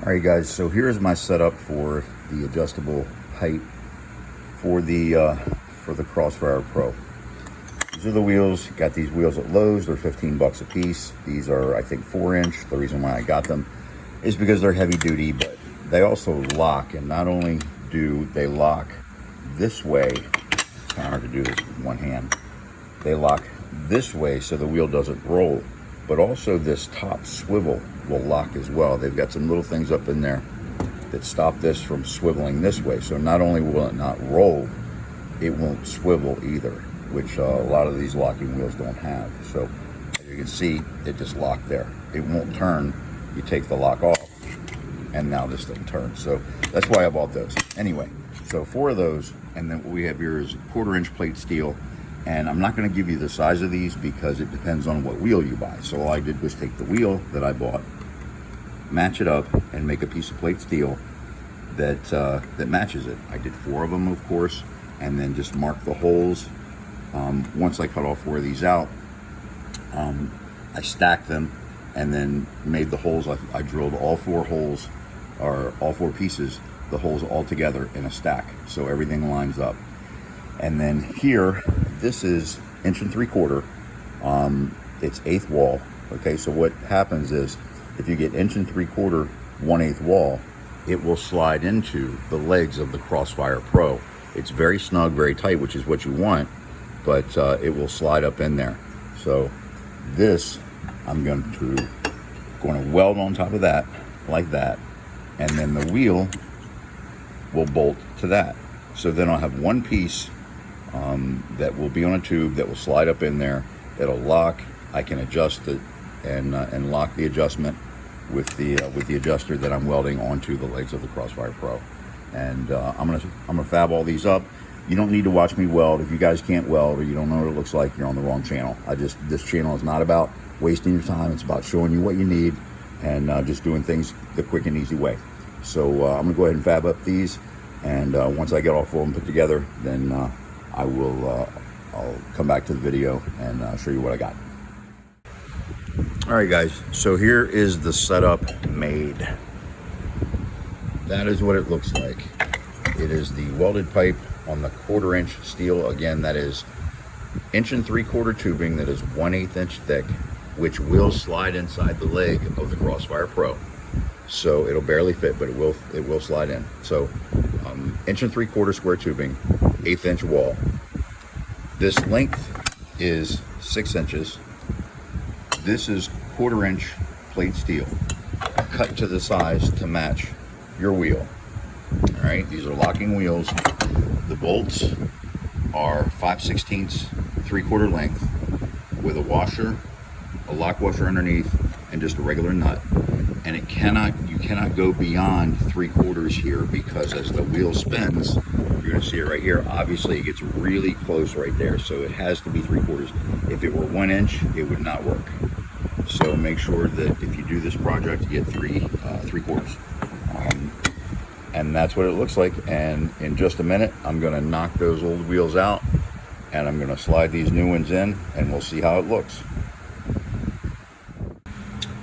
All right, guys, so here's my setup for the adjustable height for the Crossfire Pro. These are the wheels. Got these wheels at Lowe's. They're 15 bucks a piece. These are, I think, 4-inch. The reason why I got them is because they're heavy duty, but they also lock. And not only do they lock this way, it's kind of hard to do this with one hand. They lock this way so the wheel doesn't roll, but also this top swivel will lock as well. They've got some little things up in there that stop this from swiveling this way. So not only will it not roll, it won't swivel either, which a lot of these locking wheels don't have. So as you can see, it just locked there. It won't turn. You take the lock off, and now this thing turns. So that's why I bought those. Anyway, so 4 of those, and then what we have here is 1/4-inch plate steel. And I'm not going to give you the size of these because it depends on what wheel you buy. So all I did was take the wheel that I bought, match it up, and make a piece of plate steel that matches it. I did 4 of them, of course, and then just mark the holes. Once I cut all 4 of these out, I stacked them and then made the holes. I drilled all 4 holes, or all 4 pieces, the holes all together in a stack, so everything lines up. And then here, this is 1 3/4. It's 1/8 wall. Okay, so what happens is if you get 1 3/4, 1/8 wall, it will slide into the legs of the Crossfire Pro. It's very snug, very tight, which is what you want, but it will slide up in there. So this, I'm going to weld on top of that, like that, and then the wheel will bolt to that. So then I'll have one piece that will be on a tube that will slide up in there. It'll lock. I can adjust it and lock the adjustment with the adjuster that I'm welding onto the legs of the Crossfire Pro. And I'm gonna fab all these up. You don't need to watch me weld. If you guys can't weld or you don't know what it looks like, you're on the wrong channel. This channel is not about wasting your time. It's about showing you what you need and just doing things the quick and easy way. So I'm gonna go ahead and fab up these, and once I get all 4 of them put together, then I'll come back to the video and show you what I got. All right, guys, so here is the setup made. That is what it looks like. It is the welded pipe on the 1/4-inch steel. Again, that is 1 3/4 tubing that is 1/8 inch thick, which will slide inside the leg of the Crossfire Pro. So it'll barely fit, but it will slide in. So 1 3/4 square tubing, 1/8 inch wall. This length is 6 inches. This is 1/4-inch plate steel, cut to the size to match your wheel. All right, these are locking wheels. The bolts are 5/16 3/4 length with a washer, a lock washer underneath, and just a regular nut. And you cannot go beyond 3/4 here, because as the wheel spins, you're going to see it right here. Obviously, it gets really close right there, so it has to be 3/4. If it were 1 inch, it would not work. So make sure that if you do this project, you get 3/4. And that's what it looks like. And in just a minute, I'm going to knock those old wheels out, and I'm going to slide these new ones in, and we'll see how it looks.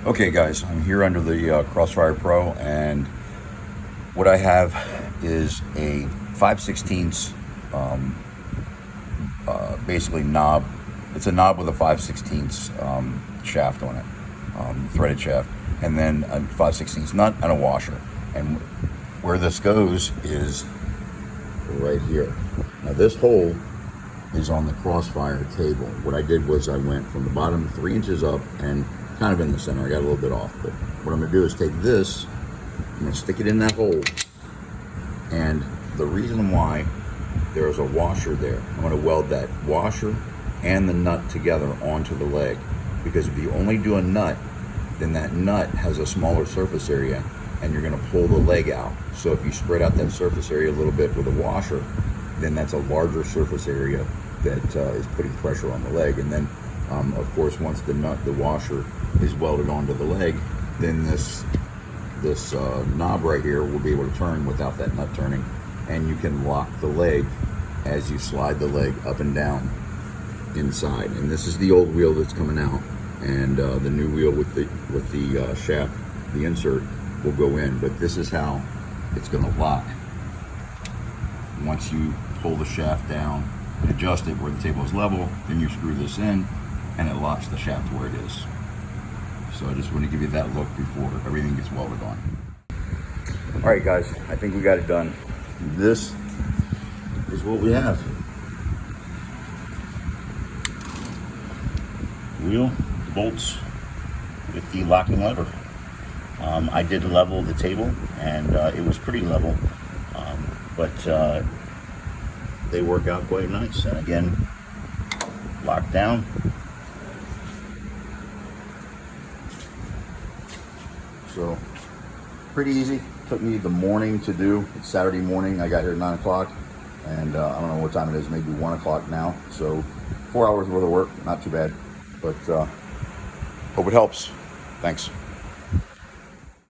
Okay, guys, I'm here under the Crossfire Pro, and what I have is a 5/16 basically knob. It's a knob with a 5/16 shaft on it, threaded shaft, and then a 5/16 nut and a washer. And where this goes is right here. Now this hole is on the Crossfire table. What I did was I went from the bottom 3 inches up and kind of in the center. I got a little bit off, but what I'm gonna do is take this, I'm gonna stick it in that hole, and the reason why there's a washer there, I'm gonna weld that washer and the nut together onto the leg, because if you only do a nut, then that nut has a smaller surface area and you're gonna pull the leg out. So if you spread out that surface area a little bit with a washer, then that's a larger surface area that is putting pressure on the leg. And then of course, once the washer is welded onto the leg, then this knob right here will be able to turn without that nut turning, and you can lock the leg as you slide the leg up and down inside. And this is the old wheel that's coming out, and the new wheel with the shaft, the insert, will go in, but this is how it's going to lock. Once you pull the shaft down and adjust it where the table is level, then you screw this in and it locks the shaft where it is. So I just want to give you that look before everything gets welded on. All right, guys, I think we got it done. This is what we have. Wheel, bolts with the locking lever. I did level the table, and it was pretty level, but they work out quite nice. And again, locked down. So pretty easy. Took me the morning to do. It's Saturday morning. I got here at 9 o'clock, and I don't know what time it is. Maybe 1 o'clock now. So 4 hours worth of work. Not too bad, but hope it helps. Thanks.